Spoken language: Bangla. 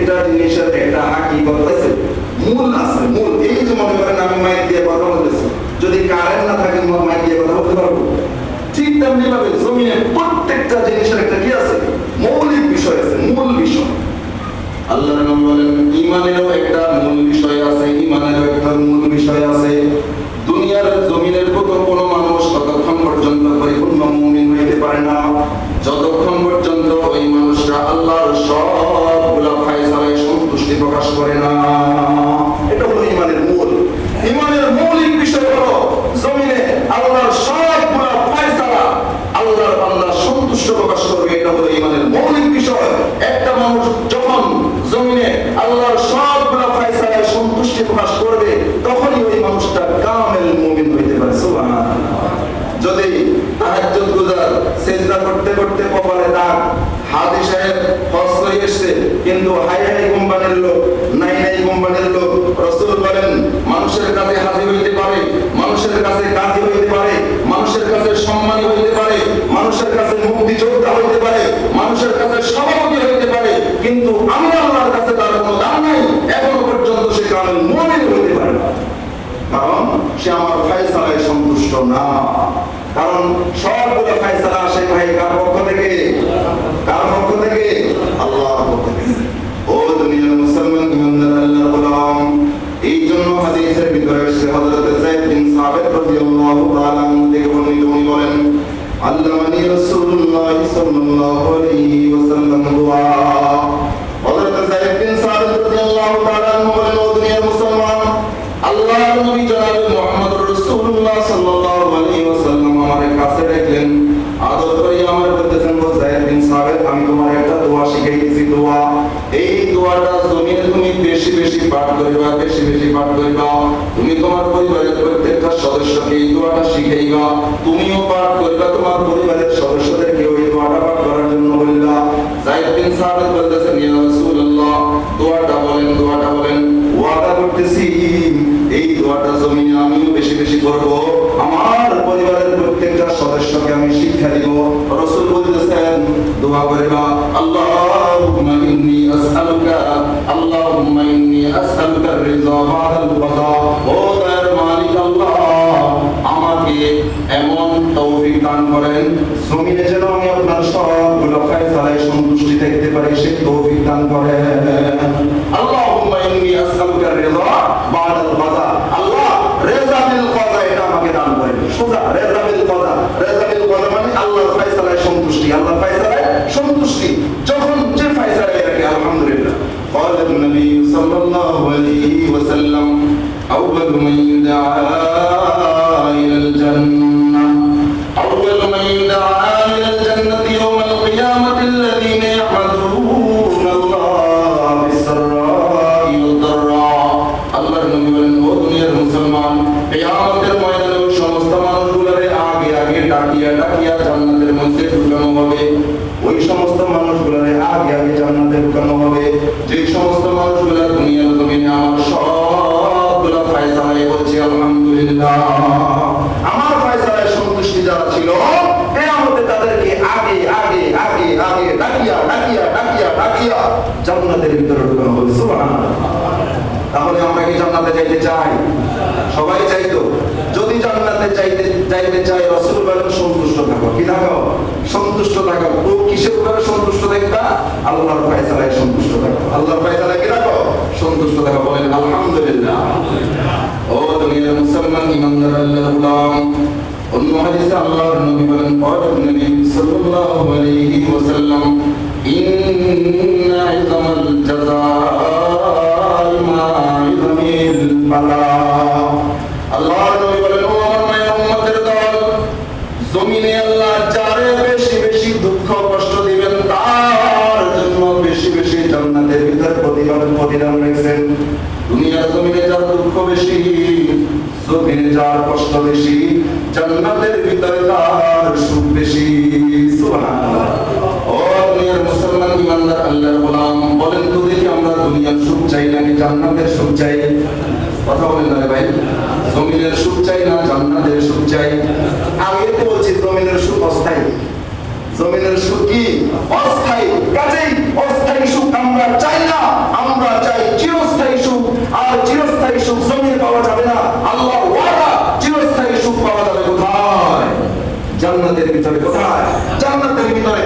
প্রত্যেকটা জিনিসের একটা হাকিকত আছে, মূল আছে, মূল। এই যে মনে করেন আমি মাইক দিয়ে কথা বলতেছি, যদি কারেন্ট না থাকে মাইক দিয়ে কথা বলতে পারবো? ঠিক তেমনি ভাবে জমিনের প্রত্যেকটা জিনিসের একটা কি আছে, মৌলিক বিষয় আছে, মূল বিষয়। আল্লাহর নবী বলেন ঈমানেরও একটা মূল বিষয় আছে, ঈমানেরও একটা মূল বিষয় আছে। দুনিয়ার জমিনের প্রতি কোনো মানুষ ততক্ষণ পর্যন্ত পরিপূর্ণ মুমিন হইতে পারে না যতক্ষণ পর্যন্ত ওই মানুষরা আল্লাহর সবগুলা ফায়সালায় সন্তুষ্টি প্রকাশ করে না। এটা হলো ঈমানের মূল। ঈমানের মৌলিক বিষয় হলো জমিনে আল্লাহর সবগুলা ফায়সালা আল্লাহর বান্দা সন্তুষ্ট প্রকাশ করবে, এটা হলো ঈমানের মৌলিক বিষয়। একটা মানুষ যখন জমিনে আল্লাহর সবগুলা ফায়সালায় সন্তুষ্টি প্রকাশ করবে তখনই ওই মানুষটা কামেল মুমিন হইতে পারে। সুবহানাল্লাহ। যদি তাহাজ্জুদ গুজার সিজদা করতে করতে কপালে দাগ, হাজী সাহেব হজ করে এসেছে কিন্তু হাই হাই কোম্পানির লোক, নাই নাই কোম্পানির লোক, রাসূল বলেন মানুষের কাছে হাজী হইতে পারে, মানুষের কাছে কাজী হইতে পারে, মানুষের কাছে সম্মানী হইতে পারে, মানুষের কাছে মুক্তিযোদ্ধা হইতে পারে, মানুষের কাছে সভাপতি হইতে পারে, কিন্তু আমি আল্লাহর কাছে তার কোনো দাম নাই, এখনো পর্যন্ত সে কামেল মুমিন হইতে পারে না, কারণ সে আমার ফায়সালায় সন্তুষ্ট না। কারণ সবগুলো ফায়সালা আসে ভাই কার পক্ষ থেকে? কার পক্ষ থেকে? আল্লাহর পক্ষ থেকে। ও দুনিয়ার মুসলমান ইমানদার আল্লাহর গোলাম, এই জন্য হাদিসের ভিতরে এসেছে হযরত যায়েদ বিন সাবিত রাদিয়াল্লাহু তাআলা আনহু থেকে বর্ণিত, উনি বলেন আল্লামানি রাসূলুল্লাহ সাল্লাল্লাহু আলাইহি ওয়াসাল্লাম দুআ। হযরত যায়েদ বিন সাবিত রাদিয়াল্লাহু তাআলা আনহু বলেন, ও দুনিয়ার মুসলমান, আল্লাহর নবী জনাব মুহাম্মদুর রাসূলুল্লাহ সাল্লাল্লাহু আলাইহি ওয়াসাল্লাম আমাদের কাছে রাখলেন, আদর করে আমার বলতেছেন, ও যায়েদ বিন সাবিত, আমি তোমার একটা দোয়া শিখাইতেছি। দোয়া, এই দোয়াটা জমিনে তুমি বেশি বেশি পাঠ করিবা, বেশি বেশি পাঠ করিবা। তুমি তোমার পরিবারের প্রত্যেকটা সদস্যকে এই দোয়াটা শিখাইবা, তুমিও পাঠ করিবা, তোমার পরিবারের সদস্যদেরকে এই দোয়াটা পাঠ করার জন্য বললা। যায়েদ বিন সাবিত বলতেছেন, ইয়া রাসূলুল্লাহ, দোয়াটা বলেন, দোয়াটা বলেন। ওয়াদা করতেছি এই দোয়াটা জমিনে আমিও বেশি বেশি করব, আমার পরিবারের প্রত্যেকটা সদস্যকে আমি শিক্ষা দিব। রাসূল বলতেছেন, দোয়া করিবা, আল্লাহুম্মা ইন্নী আসআলুকা, আল্লাহুম্মা ইন্নী আসআলুকা রিজা বা'দাল কাযা। ও দয়ার মালিক আল্লাহ, আমাকে এমন তৌফিক দান করেন জমিনে যেন আমি আপনার সবগুলো ফায়সালায় সন্তুষ্টি দেখতে পারি, সেই তৌফিক দান করেন। আল্লাহুম্মা ইন্নী আসআলুকা রিজা বা'দাল কাযা, আল্লাহ রিজা বিল কাযা এটা আমাকে দান করেন। সোজা রিজা বিল কাযা, রিজা বিল কাযা মানে আল্লাহর ফায়সালায় সন্তুষ্টি, আল্লাহর ফায়সালায় সন্তুষ্টি। যখন যে ফায়সালায় রাখে আলহামদুলিল্লাহ। قال النبي صلى الله عليه وسلم أول من يدعى إلى الجنة، أول من يدعى إلى الجنة يوم القيامة الذين يحمدون الله بالسراء والضراء। আল্লাহর নবী বলেন, ও দুনিয়ার মুসলমান, কিয়ামতের ময়দানে ওই সমস্ত মানুষগুলোরে আগে আগে ডাকিয়া ডাকিয়া জান্নাতের মধ্যে ঢুকানো হবে। ওই সমস্ত মানুষগুলোরে আগে আগে জান্নাতে ঢুকানো হবে যে সমস্ত মানুষগুলো দুনিয়ার জমিনে আমার সবগুলো ফায়সালায় বলছে আলহামদুলিল্লাহ, আমার ফায়সালায় সন্তুষ্টি যারা ছিল, কিয়ামতে তাদেরকে আগে আগে আগে আগে ডাকিয়া ডাকিয়া ডাকিয়া ডাকিয়া জান্নাতের ভিতরে ঢুকানো হবে। সুবহানাল্লাহ। তাহলে আমরা কি জান্নাতে যাইতে চাই? সবাই চাইতো। যদি জান্নাতে যাইতে চাই, রাসূল বলেন সন্তুষ্ট থাকো। কি থাকো? সন্তুষ্ট থাকো। তো কিসের উপরে সন্তুষ্ট থাকবা? আল্লাহর ফায়সালায় সন্তুষ্ট থাকো। আল্লাহর ফায়সালায় কি রাখো? সন্তুষ্ট থাকো। বলেন আলহামদুলিল্লাহ। ও দুনিয়ার মুসলমান ইমানদার আল্লাহর গোলাম, অন্য হাদিসে আল্লাহর নবী বলেন, পাক নবী সাল্লাল্লাহু আলাইহি ওয়াসাল্লাম, ইন্না ইযমাল জাযাল মা ইযমিল বালা। আল্লাহর নবী বলেন, ও আমার মায়ের উম্মতের দল, জমিনে আল্লাহ যারে বেশি বেশি দুঃখ কষ্ট দিবেন তার জন্য বেশি বেশি জান্নাতের ভিতরে প্রতিদান রেখেছেন। দুনিয়ার জমিনে যার দুঃখ বেশি, জমিনে যার কষ্ট বেশি, জান্নাতের ভিতরে তার সুখ বেশি। সুবহানাল্লাহ। ও দুনিয়ার মুসলমান ইমানদার আল্লাহর গোলাম, বলেন তো দেখি আমরা দুনিয়ার সুখ চাই নাকি জান্নাতের সুখ চাই? কথা বলেন না ভাই, জমিনের সুখ চাই না জান্নাতের সুখ চাই? আগে তো বলছি জমিনের সুখ অস্থায়ী, জমিনের সুখ কি অস্থায়ী, কাজেই অস্থায়ী সুখ আমরা চাই না। জান্নাতের ভিতরে কোথায়? জান্নাতের ভিতরে